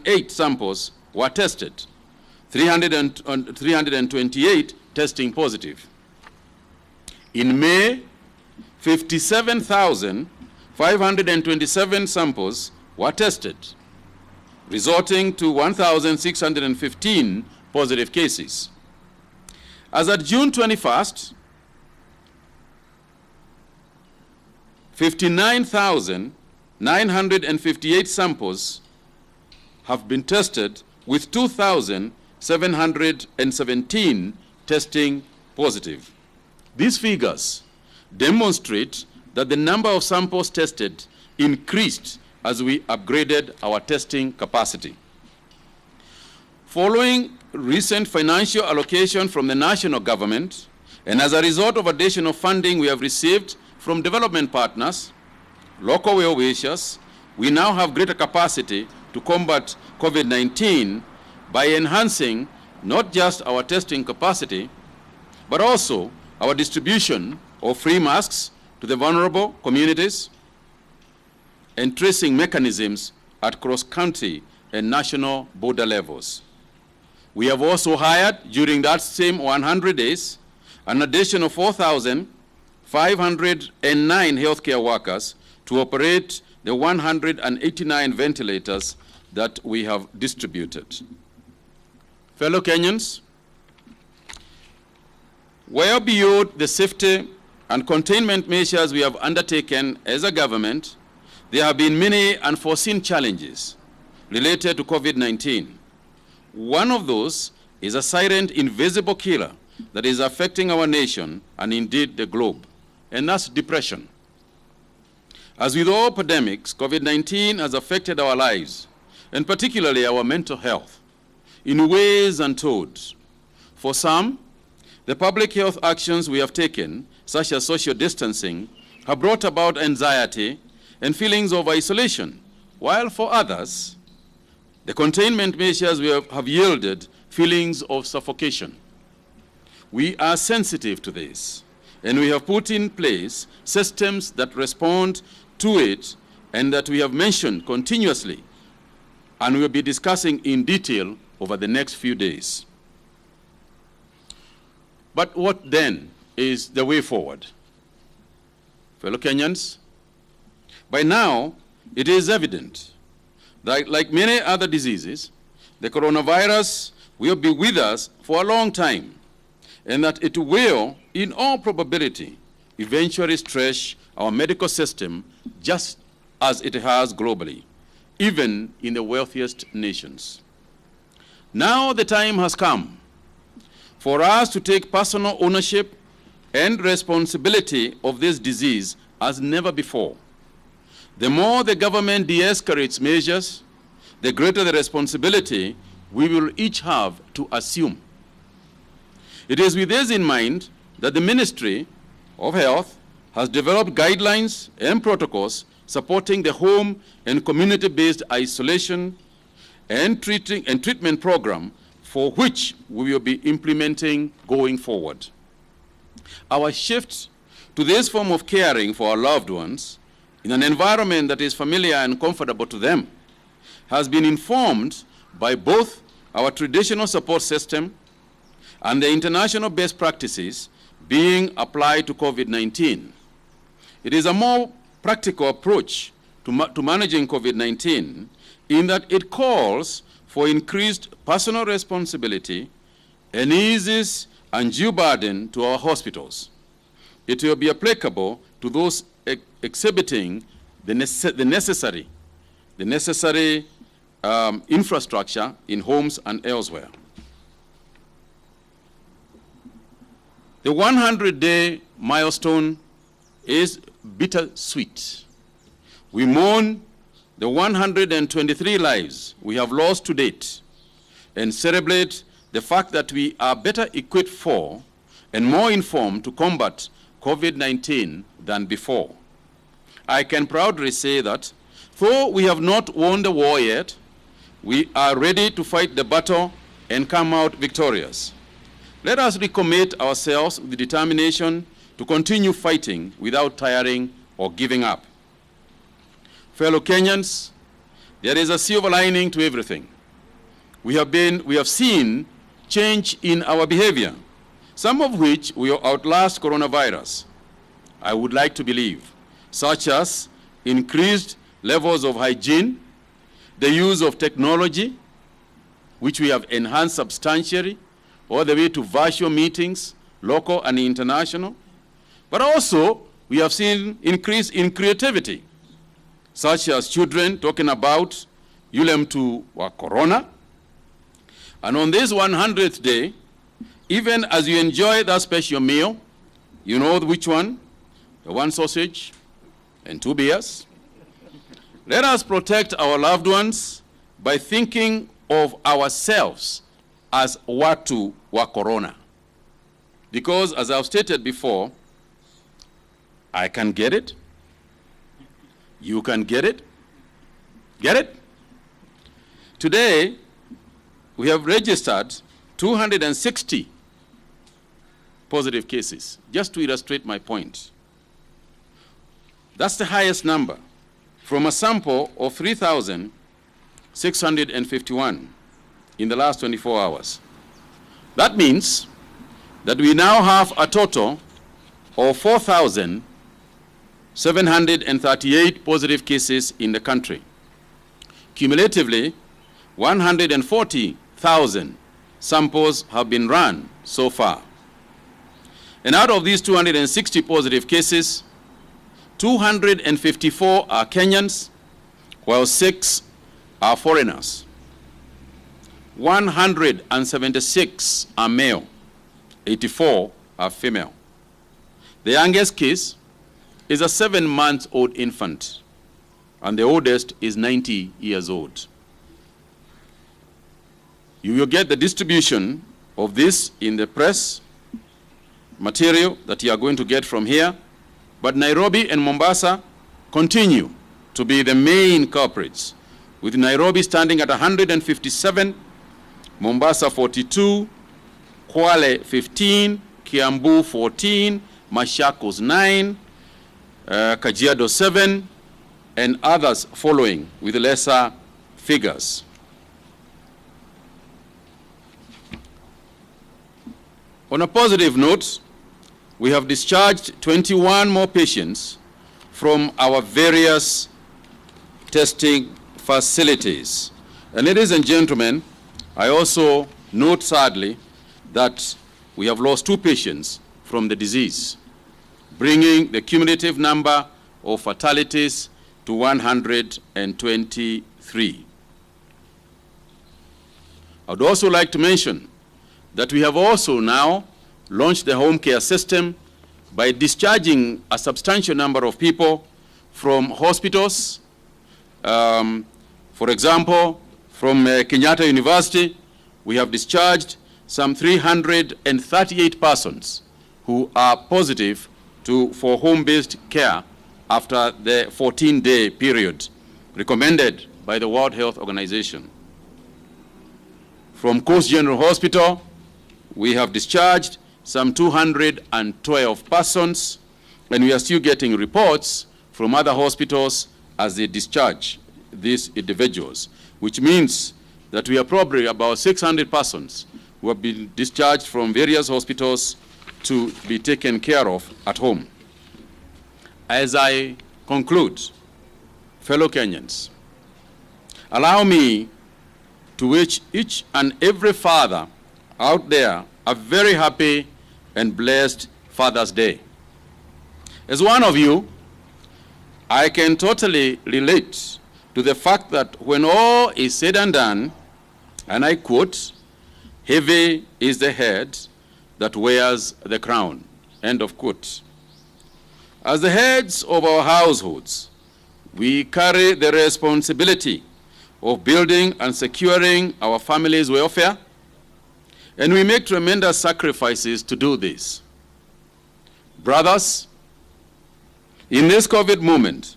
8 samples were tested, 328 testing positive. In May, 57,527 samples were tested, resulting to 1,615 positive cases. As at June 21st, 59,958 samples have been tested, with 2,717 testing positive. These figures demonstrate that the number of samples tested increased as we upgraded our testing capacity. Following recent financial allocation from the national government, and as a result of additional funding we have received from development partners, local well-wishers, we now have greater capacity to combat COVID-19 by enhancing not just our testing capacity, but also our distribution of free masks to the vulnerable communities and tracing mechanisms at cross-country and national border levels. We have also hired, during that same 100 days, an additional 4,509 healthcare workers to operate the 189 ventilators that we have distributed. Fellow Kenyans, well beyond the safety and containment measures we have undertaken as a government, there have been many unforeseen challenges related to COVID-19. One of those is a silent, invisible killer that is affecting our nation and indeed the globe, and that's depression. As with all pandemics, COVID-19 has affected our lives, and particularly our mental health, in ways untold. For some, the public health actions we have taken, such as social distancing, have brought about anxiety and feelings of isolation, while for others, the containment measures we have yielded feelings of suffocation. We are sensitive to this, and we have put in place systems that respond to it and that we have mentioned continuously, and we will be discussing in detail over the next few days. But what then is the way forward? Fellow Kenyans, by now it is evident that, like many other diseases, the coronavirus will be with us for a long time, and that it will, in all probability, eventually stretch our medical system just as it has globally, even in the wealthiest nations. Now the time has come for us to take personal ownership and responsibility of this disease as never before. The more the government de-escalates measures, the greater the responsibility we will each have to assume. It is with this in mind that the Ministry of Health has developed guidelines and protocols supporting the home and community-based isolation and treatment program, for which we will be implementing going forward. Our shift to this form of caring for our loved ones in an environment that is familiar and comfortable to them has been informed by both our traditional support system and the international best practices being applied to COVID-19. It is a more practical approach to managing COVID-19 in that it calls for increased personal responsibility and eases undue burden to our hospitals. It will be applicable to those exhibiting the necessary infrastructure in homes and elsewhere. The 100-day milestone is bittersweet. We mourn the 123 lives we have lost to date and celebrate the fact that we are better equipped for and more informed to combat COVID-19 than before. I can proudly say that though we have not won the war yet, we are ready to fight the battle and come out victorious. Let us recommit ourselves with determination to continue fighting without tiring or giving up. Fellow Kenyans, there is a silver lining to everything. We have seen change in our behavior, some of which will outlast coronavirus, I would like to believe, such as increased levels of hygiene, the use of technology, which we have enhanced substantially, all the way to virtual meetings, local and international. But also, we have seen increase in creativity, such as children talking about Yulem to Corona. And on this 100th day, even as you enjoy that special meal, you know which one? The one sausage and 2 beers. Let us protect our loved ones by thinking of ourselves as watu wa corona. Because as I've stated before, I can get it, you can get it. Get it? Today, we have registered 260 positive cases, just to illustrate my point. That's the highest number from a sample of 3,651 in the last 24 hours. That means that we now have a total of 4,738 positive cases in the country. Cumulatively, 140,000 samples have been run so far. And out of these 260 positive cases, 254 are Kenyans, while 6 are foreigners. 176 are male, 84 are female. The youngest case is a 7-month-old infant, and the oldest is 90 years old. You will get the distribution of this in the press material that you are going to get from here, but Nairobi and Mombasa continue to be the main culprits, with Nairobi standing at 157, Mombasa 42, Kwale 15, Kiambu 14, Machakos 9, Kajiado 7, and others following with lesser figures. On a positive note, we have discharged 21 more patients from our various testing facilities. And ladies and gentlemen, I also note sadly that we have lost 2 patients from the disease, bringing the cumulative number of fatalities to 123. I would also like to mention that we have also now launched the home care system by discharging a substantial number of people from hospitals. For example, from Kenyatta University, we have discharged some 338 persons who are positive for home-based care after the 14-day period recommended by the World Health Organization. From Coast General Hospital, we have discharged some 212 persons, and we are still getting reports from other hospitals as they discharge these individuals, which means that we are probably about 600 persons who have been discharged from various hospitals to be taken care of at home. As I conclude, fellow Kenyans, allow me to wish each and every father out there a very happy and blessed Father's Day. As one of you, I can totally relate to the fact that when all is said and done, and I quote, "Heavy is the head that wears the crown," end of quote. As the heads of our households, we carry the responsibility of building and securing our family's welfare, and we make tremendous sacrifices to do this. Brothers, in this COVID moment,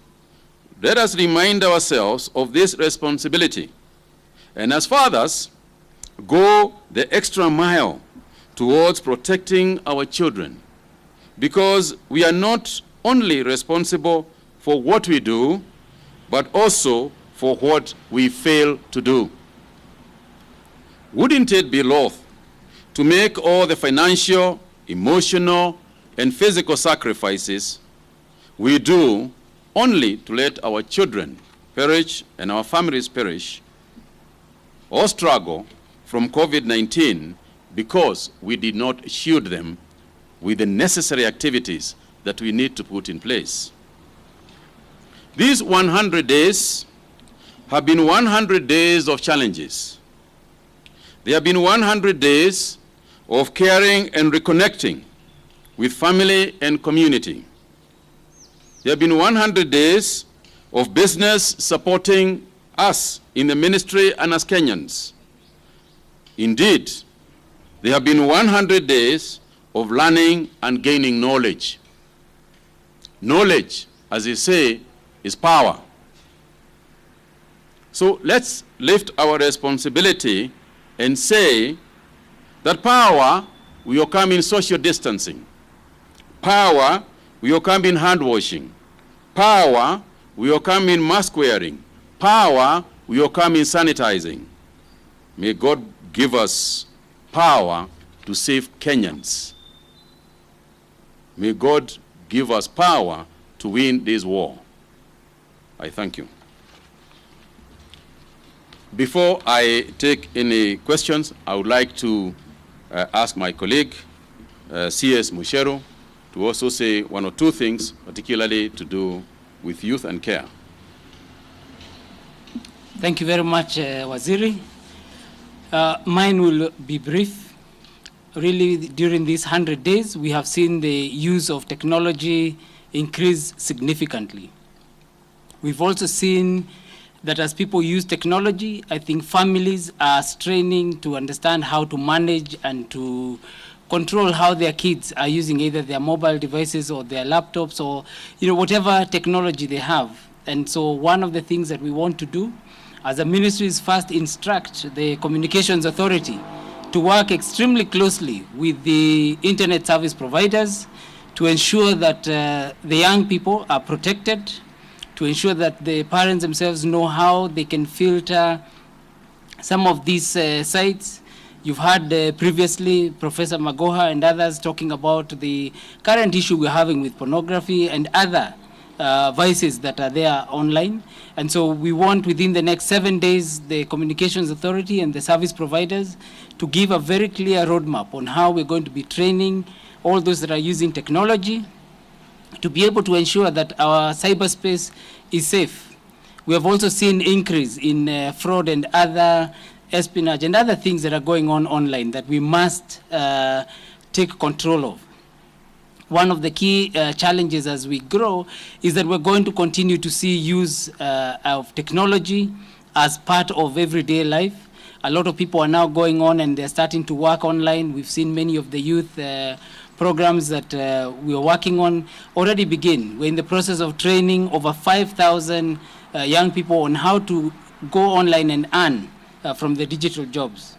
let us remind ourselves of this responsibility, and as fathers, go the extra mile towards protecting our children, because we are not only responsible for what we do, but also for what we fail to do. Wouldn't it be loath to make all the financial, emotional, and physical sacrifices we do only to let our children perish and our families perish or struggle from COVID-19 because we did not shield them with the necessary activities that we need to put in place? These 100 days have been 100 days of challenges. There have been 100 days of caring and reconnecting with family and community. There have been 100 days of business supporting us in the ministry and as Kenyans. Indeed, there have been 100 days of learning and gaining knowledge. Knowledge, as they say, is power. So let's lift our responsibility and say that power will come in social distancing. Power will come in hand washing. Power will come in mask wearing. Power will come in sanitizing. May God give us power to save Kenyans. May God give us power to win this war. I thank you. Before I take any questions, I would like to ask my colleague, CS Mushero, to also say one or two things, particularly to do with youth and care. Thank you very much, Waziri. Mine will be brief. Really, during these 100 days, we have seen the use of technology increase significantly. We've also seen that as people use technology, I think families are straining to understand how to manage and to control how their kids are using either their mobile devices or their laptops or whatever technology they have. And so one of the things that we want to do as a ministry is first instruct the Communications Authority to work extremely closely with the internet service providers to ensure that the young people are protected, to ensure that the parents themselves know how they can filter some of these sites. You've heard previously Professor Magoha and others talking about the current issue we're having with pornography and other vices that are there online. And so we want within the next 7 days the Communications Authority and the service providers to give a very clear roadmap on how we're going to be training all those that are using technology to be able to ensure that our cyberspace is safe. We have also seen increase in fraud and other espionage and other things that are going on online that we must take control of. One of the key challenges as we grow is that we're going to continue to see use of technology as part of everyday life. A lot of people are now going on and they're starting to work online. We've seen many of the youth programs that we are working on already begin. We're in the process of training over 5,000 young people on how to go online and earn from the digital jobs.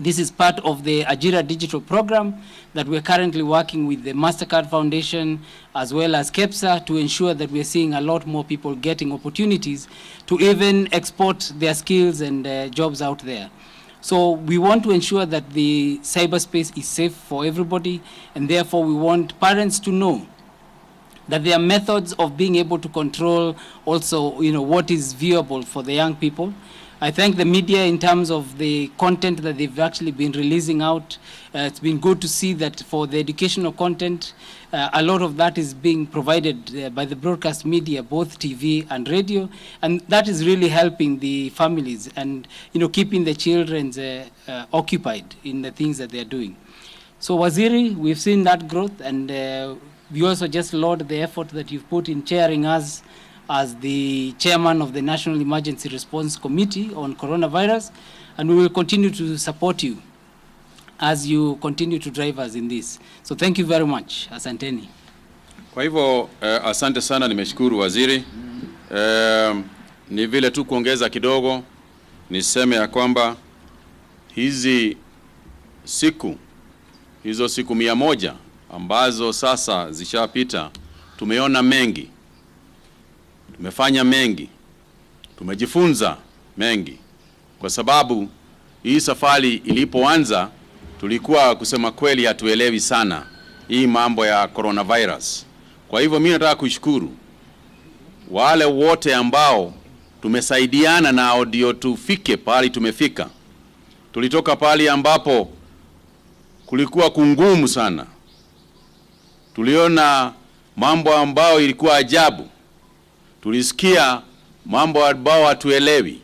This is part of the Ajira digital program that we're currently working with the MasterCard Foundation as well as KEPSA to ensure that we're seeing a lot more people getting opportunities to even export their skills and jobs out there. So we want to ensure that the cyberspace is safe for everybody, and therefore we want parents to know that there are methods of being able to control also what is viewable for the young people. I thank the media in terms of the content that they've actually been releasing out. It's been good to see that for the educational content, a lot of that is being provided by the broadcast media, both TV and radio, and that is really helping the families and keeping the children occupied in the things that they're doing. So Waziri, we've seen that growth, and we also just laud the effort that you've put in chairing us as the chairman of the National Emergency Response Committee on coronavirus, and we will continue to support you as you continue to drive us in this. So thank you very much. Asanteni. Kwa hivyo asante sana, nimeshukuru waziri. Ni vile tu kuongeza kidogo niseme ya kwamba hizo siku 100 ambazo sasa zishapita, tumeona mengi. Tumefanya mengi. tumejifunza mengi, kwa sababu hii safari ilipoanza tulikuwa kusema kweli hatuelewi sana hii mambo ya coronavirus. Kwa hivyo mimi nataka kushukuru wale wote ambao tumesaidiana na audio tufike pali tumefika. Tulitoka pali ambapo kulikuwa kungumu sana. Tuliona mambo ambao ilikuwa ajabu. Tulisikia mambo ambao hatuelewi.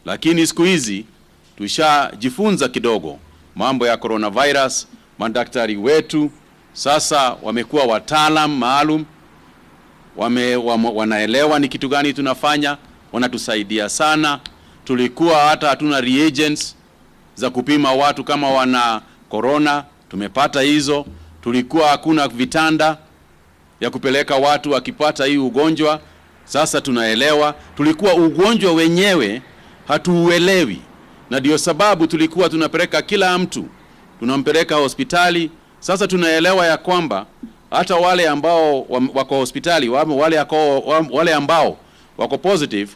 Lakini siku hizi tushajifunza kidogo mambo ya coronavirus. Madaktari wetu sasa wamekuwa wataalam maalum, wanaelewa ni kitu gani tunafanya, wanatusaidia sana. Tulikuwa hata hatuna reagents za kupima watu kama wana corona, tumepata hizo. Tulikuwa hakuna vitanda ya kupeleka watu wakipata hii ugonjwa, sasa tunaelewa. Tulikuwa ugonjwa wenyewe hatuuelewi, na ndio sababu tulikuwa tunapeleka kila mtu, tunampeleka hospitali. Sasa tunaelewa ya kwamba hata wale ambao wako hospitali, wale ambao wako positive,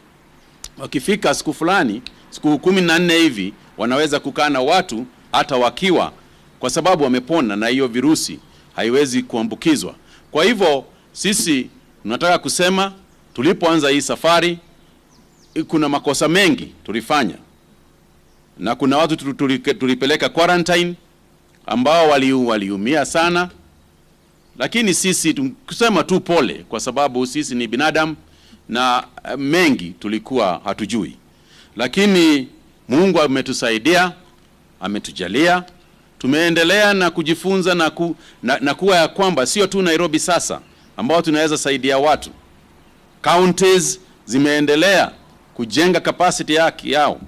wakifika siku fulani, siku 14 hivi, wanaweza kukaa na watu hata wakiwa, kwa sababu wamepona na hiyo virusi haiwezi kuambukizwa. Kwa hivyo sisi tunataka kusema tulipoanza hii safari kuna makosa mengi tulifanya, na kuna watu tulipeleka quarantine ambao waliumia sana, lakini sisi kusema tu pole, kwa sababu sisi ni binadamu na mengi tulikuwa hatujui. Lakini Mungu ametusaidia, ametujalia, tumeendelea na kujifunza na kuwa ya kwamba sio tu Nairobi sasa ambao tunaweza saidia watu. Counties zimeendelea kujenga capacity yao,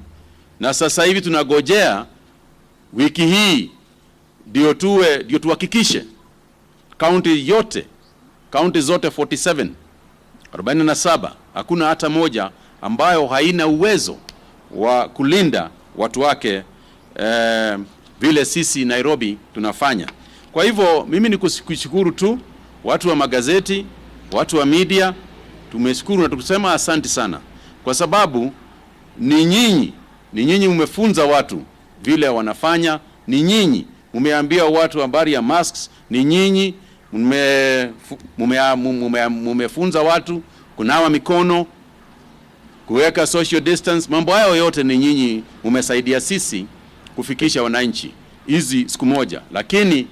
na sasa hivi tunagojea wiki hii ndio tuhakikishe county zote 47 hakuna hata moja ambayo haina uwezo wa kulinda watu wake vile sisi Nairobi tunafanya. Kwa hivyo mimi ni kushukuru tu watu wa magazeti, watu wa media, tumeshukuru na tukusema asante sana, kwa sababu ni nyinyi mmefunza watu vile wanafanya, ni nyinyi mumeambia watu habari ya masks, ni nyinyi mumefunza watu kunawa mikono, kuweka social distance. Mambo hayo yote ni nyinyi mumesaidia sisi kufikisha wananchi hizi siku moja. Lakini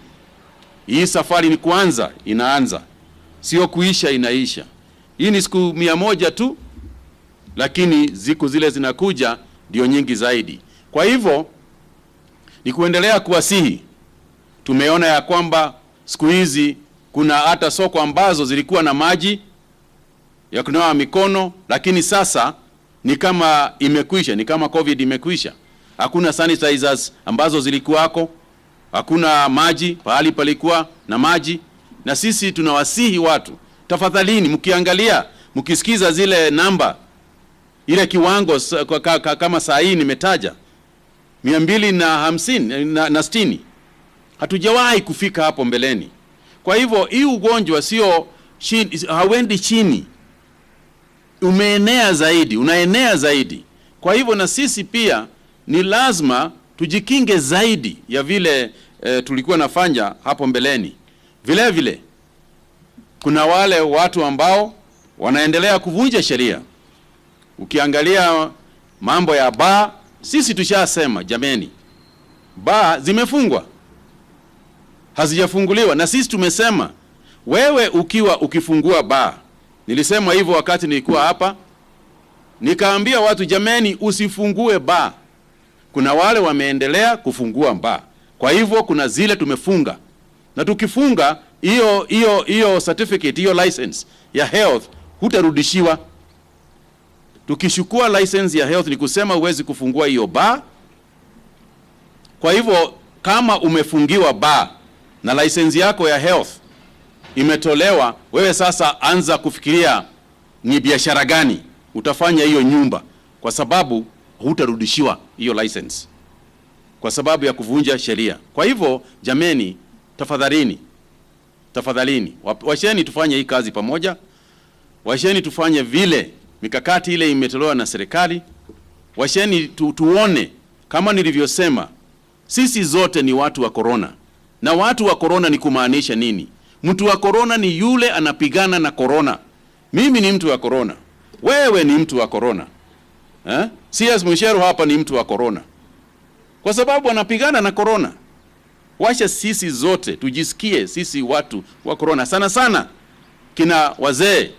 hii safari ni kuanza, inaanza, sio kuisha, inaisha. Hii ni siku 100 tu, lakini siku zile zinakuja ndio nyingi zaidi. Kwa hivyo ni kuendelea kuwasihi. Tumeona ya kwamba siku hizi kuna hata soko ambazo zilikuwa na maji ya kunawa mikono, lakini sasa ni kama imekwisha, ni kama COVID imekwisha. Hakuna sanitizers ambazo zilikuwako, hakuna maji pahali palikuwa na maji. Na sisi tunawasihi watu, tafadhalini, mkiangalia, mkisikiza zile namba, ile kiwango kama saa hii nimetaja 250 na 60, hatujawahi kufika hapo mbeleni. Kwa hivyo hii ugonjwa sio hauendi chini, umeenea zaidi, unaenea zaidi. Kwa hivyo na sisi pia ni lazima tujikinge zaidi ya vile tulikuwa nafanya hapo mbeleni. Vile vile kuna wale watu ambao wanaendelea kuvunja sheria. Ukiangalia mambo ya bar, sisi tushasema jameni, bar zimefungwa, hazijafunguliwa. Na sisi tumesema wewe ukifungua bar, nilisema hivyo wakati nilikuwa hapa, nikaambia watu jameni, usifungue bar. Kuna wale wameendelea kufungua bar. Kwa hivyo kuna zile tumefunga, na tukifunga hiyo certificate, hiyo license ya health hutarudishiwa. Tukishukua license ya health ni kusema uwezi kufungua hiyo bar. Kwa hivyo kama umefungiwa bar na license yako ya health imetolewa, wewe sasa anza kufikiria ni biashara gani utafanya hiyo nyumba, kwa sababu hutarudishiwa hiyo license kwa sababu ya kuvunja sheria. Kwa hivyo jameni, tafadhalini, washeni tufanye hii kazi pamoja. Washeni tufanye vile mikakati ile imetolewa na serikali. Washeni tuone kama nilivyosema, sisi zote ni watu wa corona. Na watu wa corona ni kumaanisha nini? Mtu wa corona ni yule anapigana na corona. Mimi ni mtu wa corona. Wewe ni mtu wa corona. CS Musheru hapa ni mtu wa corona. Kwa sababu anapigana na corona. Washa sisi zote tujisikie sisi watu wa corona. Sana sana kina wazee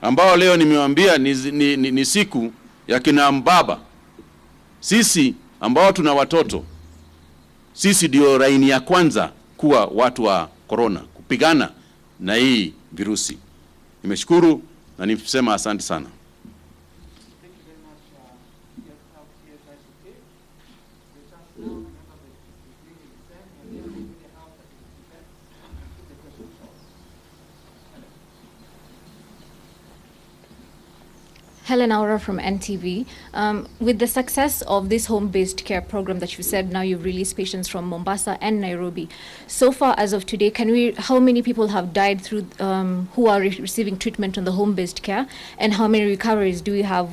ambao leo nimewaambia ni siku ya kina mbaba. Sisi ambao tuna watoto, sisi ndio raini ya kwanza kuwa watu wa corona, kupigana na hii virusi. Nimeshukuru na nisema asante sana. Helen Aura from NTV. With the success of this home-based care program that you said now you've released patients from Mombasa and Nairobi, so far as of today, how many people have died through who are receiving treatment on the home-based care, and how many recoveries do we have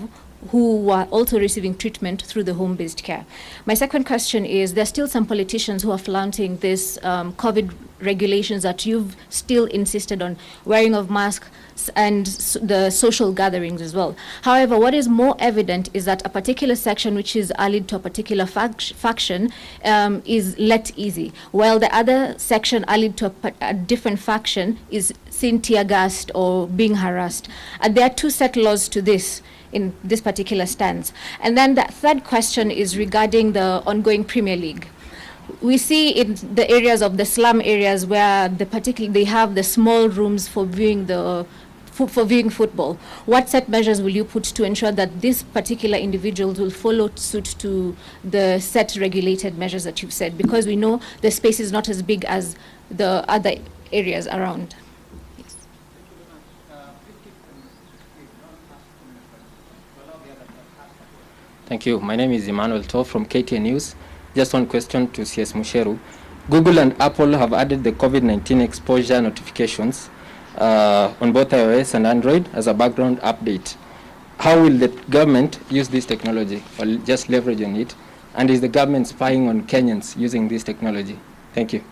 who are also receiving treatment through the home-based care? My second question is, there's still some politicians who are flaunting this COVID regulations that you've still insisted on, wearing of masks and the social gatherings as well. However, what is more evident is that a particular section which is allied to a particular faction is let easy, while the other section allied to a different faction is seen tear-gassed or being harassed. And there are two set laws to this in this particular stance. And then the third question is regarding the ongoing Premier League. We see in the areas of the slum areas where they have the small rooms for viewing football. What set measures will you put to ensure that these particular individuals will follow suit to the set regulated measures that you've said? Because we know the space is not as big as the other areas around. Thank you. My name is Emmanuel Tov from KTN News. Just one question to CS Musheru. Google and Apple have added the COVID-19 exposure notifications on both iOS and Android as a background update. How will the government use this technology, or just leverage on it? And is the government spying on Kenyans using this technology? Thank you.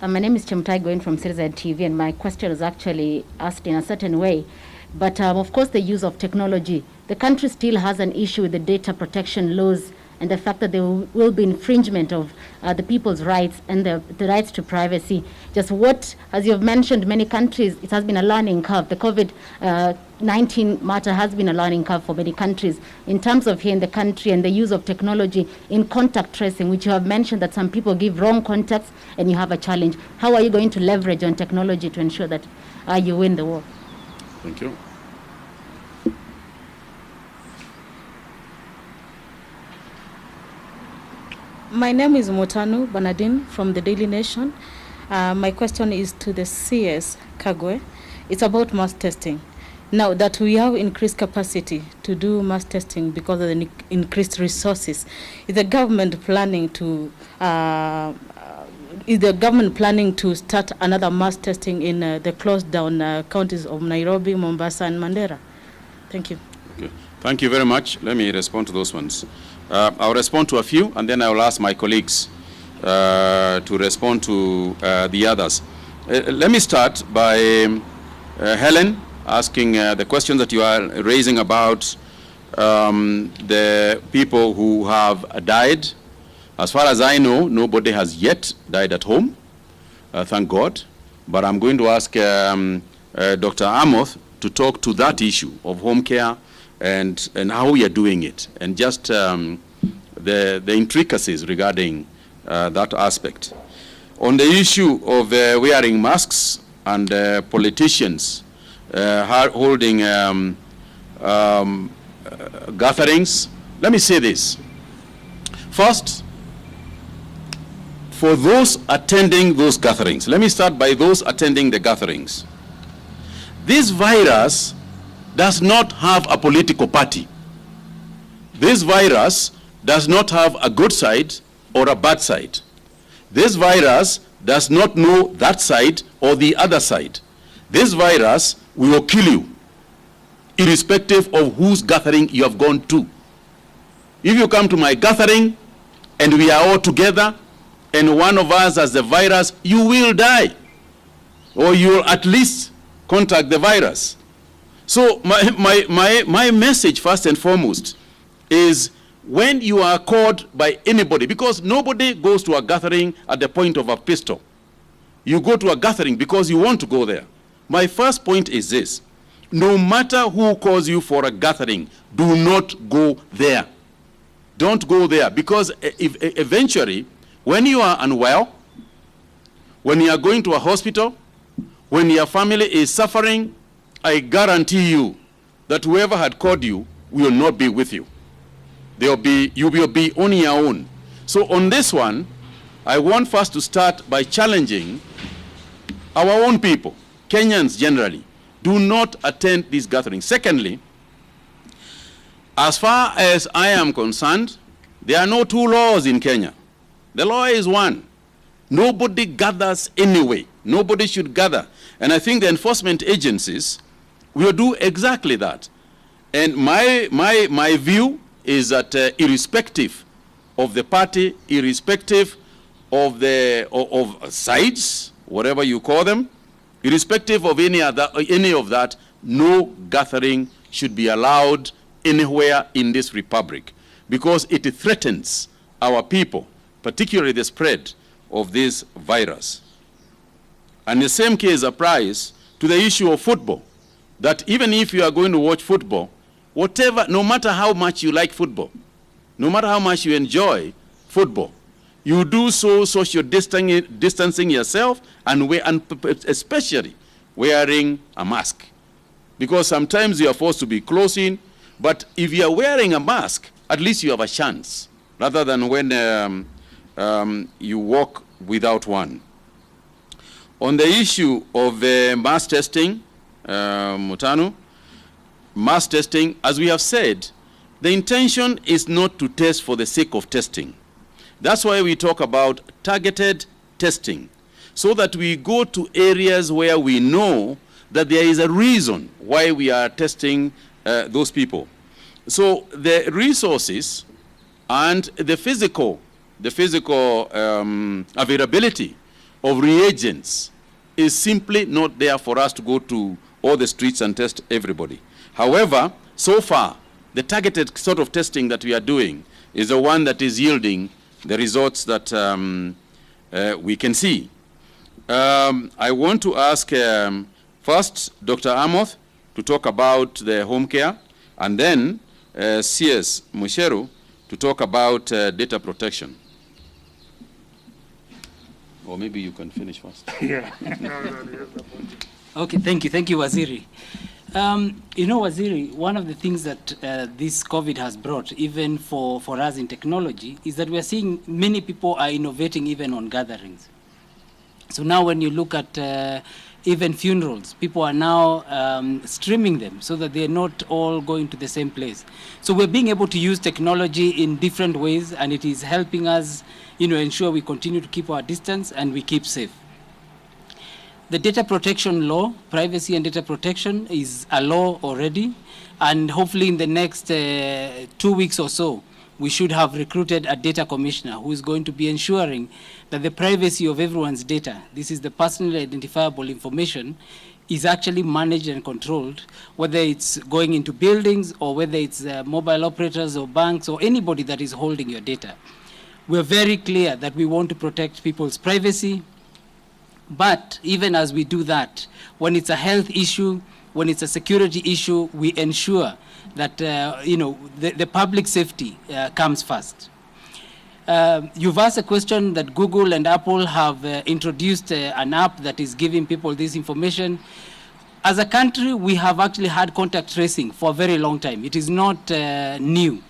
My name is Chemtai going from Citizen TV, and my question is actually asked in a certain way. But of course, the use of technology. The country still has an issue with the data protection laws and the fact that there will be infringement of the people's rights and the rights to privacy. Just what, as you have mentioned, many countries, it has been a learning curve. The COVID-19 matter has been a learning curve for many countries in terms of here in the country and the use of technology in contact tracing, which you have mentioned that some people give wrong contacts and you have a challenge. How are you going to leverage on technology to ensure that you win the war? Thank you. My name is Motanu Banadin from the Daily Nation. My question is to the CS Kagwe. It's about mass testing. Now that we have increased capacity to do mass testing because of the increased resources, is the government planning to start another mass testing in the closed down counties of Nairobi, Mombasa, and Mandera? Thank you. Okay. Thank you very much. Let me respond to those ones. I'll respond to a few, and then I will ask my colleagues to respond to the others. Let me start by Helen asking the questions that you are raising about the people who have died. As far as I know, nobody has yet died at home, thank God. But I'm going to ask Dr. Amoth to talk to that issue of home care and how we are doing it, and just the intricacies regarding that aspect. On the issue of wearing masks and politicians holding gatherings, let me say this. First, for those attending those gatherings, let me start by those attending the gatherings. This virus does not have a political party. This virus does not have a good side or a bad side. This virus does not know that side or the other side. This virus will kill you, irrespective of whose gathering you have gone to. If you come to my gathering and we are all together and one of us has the virus, you will die, or you will at least contact the virus. So my message first and foremost is, when you are called by anybody, because nobody goes to a gathering at the point of a pistol. You go to a gathering because you want to go there. My first point is this: no matter who calls you for a gathering, do not go there. Don't go there, because if eventually, when you are unwell, when you are going to a hospital, when your family is suffering, I guarantee you that whoever had called you will not be with you. You will be on your own. So on this one, I want first to start by challenging our own people, Kenyans generally. Do not attend these gatherings. Secondly, as far as I am concerned, there are no two laws in Kenya. The law is one. Nobody gathers anyway. Nobody should gather. And I think the enforcement agencies will do exactly that. And my view is that irrespective of the party, irrespective of the of sides, whatever you call them, irrespective of any of that, no gathering should be allowed anywhere in this republic, because it threatens our people, particularly the spread of this virus. And the same case applies to the issue of football, that even if you are going to watch football, whatever, no matter how much you like football, no matter how much you enjoy football, you do so social distancing yourself, and especially wearing a mask. Because sometimes you are forced to be close in, but if you are wearing a mask, at least you have a chance, rather than when you walk without one. On the issue of mass testing, Mutanu, mass testing, as we have said, the intention is not to test for the sake of testing. That's why we talk about targeted testing, so that we go to areas where we know that there is a reason why we are testing those people. So the resources and the physical availability of reagents is simply not there for us to go to all the streets and test everybody. However, so far, the targeted sort of testing that we are doing is the one that is yielding the results that we can see. I want to ask first Dr. Amoth to talk about the home care, and then CS Musheru to talk about data protection. Or maybe you can finish first. Yeah. Okay, thank you, Waziri. You know, Waziri, one of the things that this COVID has brought, even for us in technology, is that we are seeing many people are innovating even on gatherings. So now when you look at even funerals, people are now streaming them so that they're not all going to the same place. So we're being able to use technology in different ways, and it is helping us, you know, ensure we continue to keep our distance and we keep safe. The data protection law, privacy and data protection, is a law already, and hopefully in the next 2 weeks or so, we should have recruited a data commissioner who is going to be ensuring that the privacy of everyone's data, this is the personally identifiable information, is actually managed and controlled, whether it's going into buildings or whether it's mobile operators or banks or anybody that is holding your data. We're very clear that we want to protect people's privacy, but even as we do that, when it's a health issue, when it's a security issue, we ensure that the public safety comes first. You've asked a question that Google and Apple have introduced an app that is giving people this information. As a country, we have actually had contact tracing for a very long time. It is not new.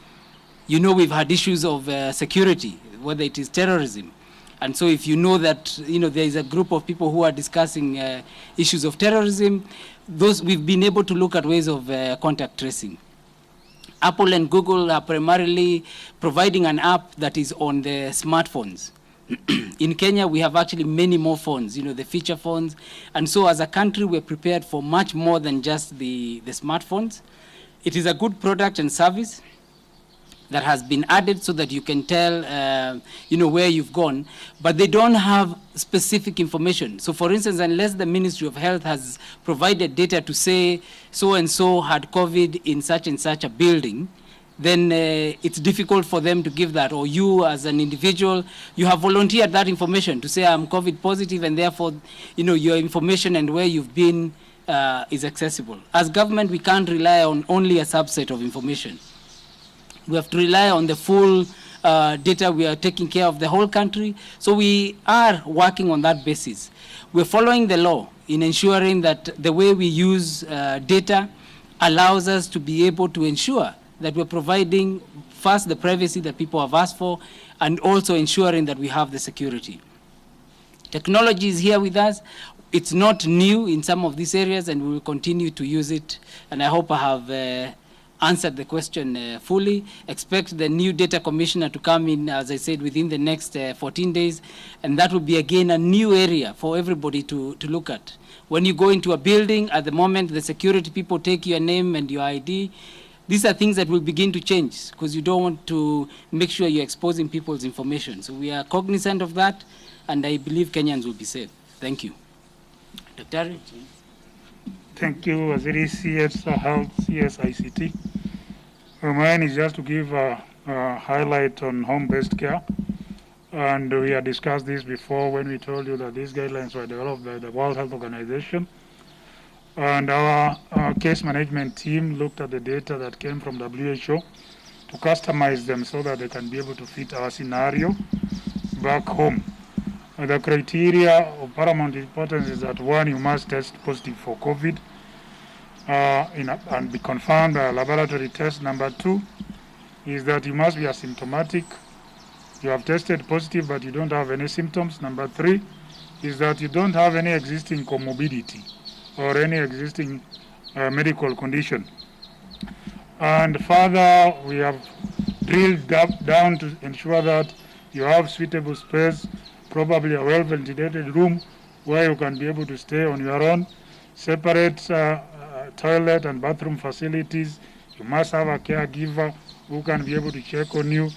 You know, we've had issues of security, whether it is terrorism. And so if you know that, you know, there is a group of people who are discussing issues of terrorism, we've been able to look at ways of contact tracing. Apple and Google are primarily providing an app that is on the smartphones. In Kenya, we have actually many more phones, the feature phones. And so as a country, we're prepared for much more than just the smartphones. It is a good product and service that has been added so that you can tell, where you've gone, but they don't have specific information. So for instance, unless the Ministry of Health has provided data to say so-and-so had COVID in such and such a building, then it's difficult for them to give that. Or you as an individual, you have volunteered that information to say I'm COVID positive, and therefore, your information and where you've been is accessible. As government, we can't rely on only a subset of information. We have to rely on the full data. We are taking care of the whole country. So we are working on that basis. We're following the law in ensuring that the way we use data allows us to be able to ensure that we're providing first the privacy that people have asked for, and also ensuring that we have the security. Technology is here with us. It's not new in some of these areas, and we will continue to use it. And I hope I have answered the question fully. Expect the new data commissioner to come in, as I said, within the next 14 days. And that will be, again, a new area for everybody to look at. When you go into a building, at the moment, the security people take your name and your ID. These are things that will begin to change, because you don't want to make sure you're exposing people's information. So we are cognizant of that, and I believe Kenyans will be safe. Thank you. Dr. Thank you, Waziri. CS Health, CS ICT. Mine is just to give a highlight on home-based care. And we had discussed this before when we told you that these guidelines were developed by the World Health Organization. And our case management team looked at the data that came from WHO to customize them so that they can be able to fit our scenario back home. The criteria of paramount importance is that, one, you must test positive for COVID and be confirmed by a laboratory test. Number two is that you must be asymptomatic. You have tested positive but you don't have any symptoms. Number three is that you don't have any existing comorbidity or any existing medical condition. And further, we have drilled down to ensure that you have suitable space, probably a well-ventilated room where you can be able to stay on your own, separate toilet and bathroom facilities. You must have a caregiver who can be able to check on you.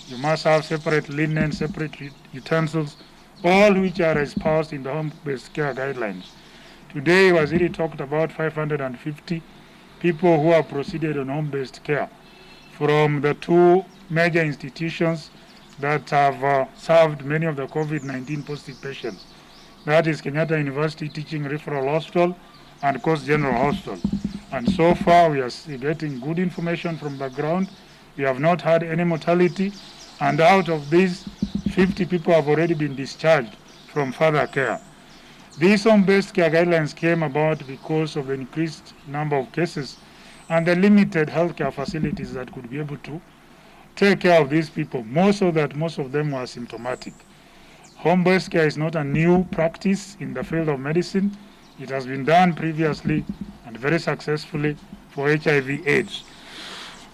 You must have separate linen, separate utensils, all which are espoused in the home-based care guidelines. Today, Waziri talked about 550 people who have proceeded on home-based care from the two major institutions that have served many of the COVID-19 positive patients. That is Kenyatta University Teaching Referral Hospital and Coast General Hospital. And so far, we are getting good information from the ground. We have not had any mortality. And out of these, 50 people have already been discharged from further care. These home-based care guidelines came about because of the increased number of cases and the limited healthcare facilities that could be able to take care of these people, more so that most of them were symptomatic. Home-based care is not a new practice in the field of medicine. It has been done previously and very successfully for HIV/AIDS.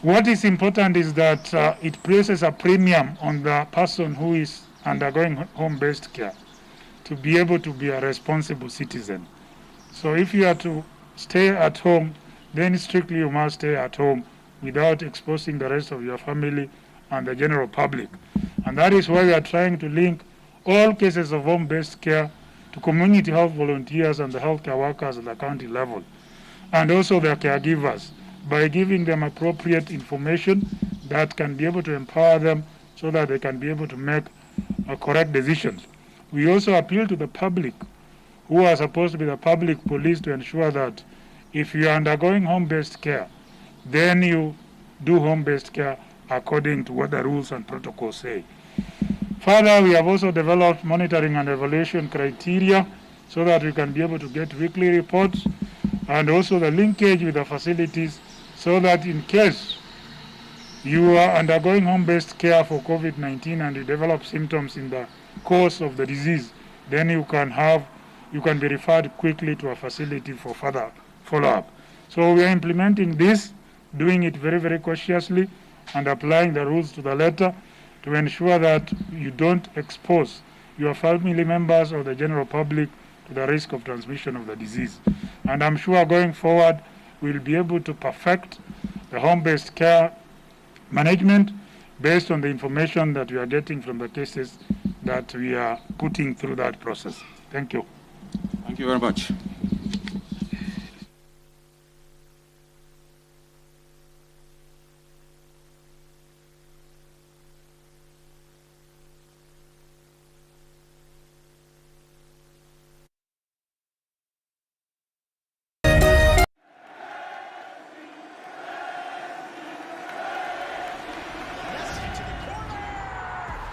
What is important is that it places a premium on the person who is undergoing home-based care to be able to be a responsible citizen. So if you are to stay at home, then strictly you must stay at home without exposing the rest of your family and the general public. And that is why we are trying to link all cases of home-based care to community health volunteers and the healthcare workers at the county level, and also their caregivers, by giving them appropriate information that can be able to empower them so that they can be able to make correct decisions. We also appeal to the public, who are supposed to be the public police, to ensure that if you are undergoing home-based care, then you do home-based care according to what the rules and protocols say. Further, we have also developed monitoring and evaluation criteria so that we can be able to get weekly reports, and also the linkage with the facilities, so that in case you are undergoing home-based care for COVID-19 and you develop symptoms in the course of the disease, then you can be referred quickly to a facility for further follow-up. So we are implementing this, doing it very, very cautiously, and applying the rules to the letter to ensure that you don't expose your family members or the general public to the risk of transmission of the disease. And I'm sure going forward, we'll be able to perfect the home-based care management based on the information that we are getting from the cases that we are putting through that process. Thank you. Thank you very much.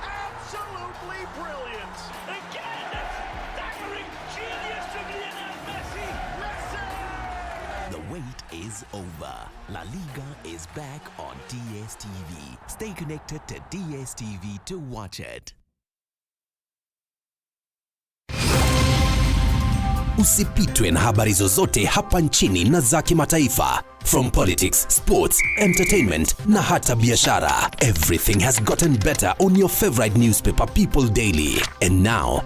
Absolutely brilliant. Again, staggering genius of Lionel Messi. Messi! The wait is over. La Liga is back on DSTV. Stay connected to DSTV to watch it. Usipitwe na habari zozote hapa nchini na za kimataifa. From politics, sports, entertainment na hata biashara. Everything has gotten better on your favorite newspaper, People Daily. And now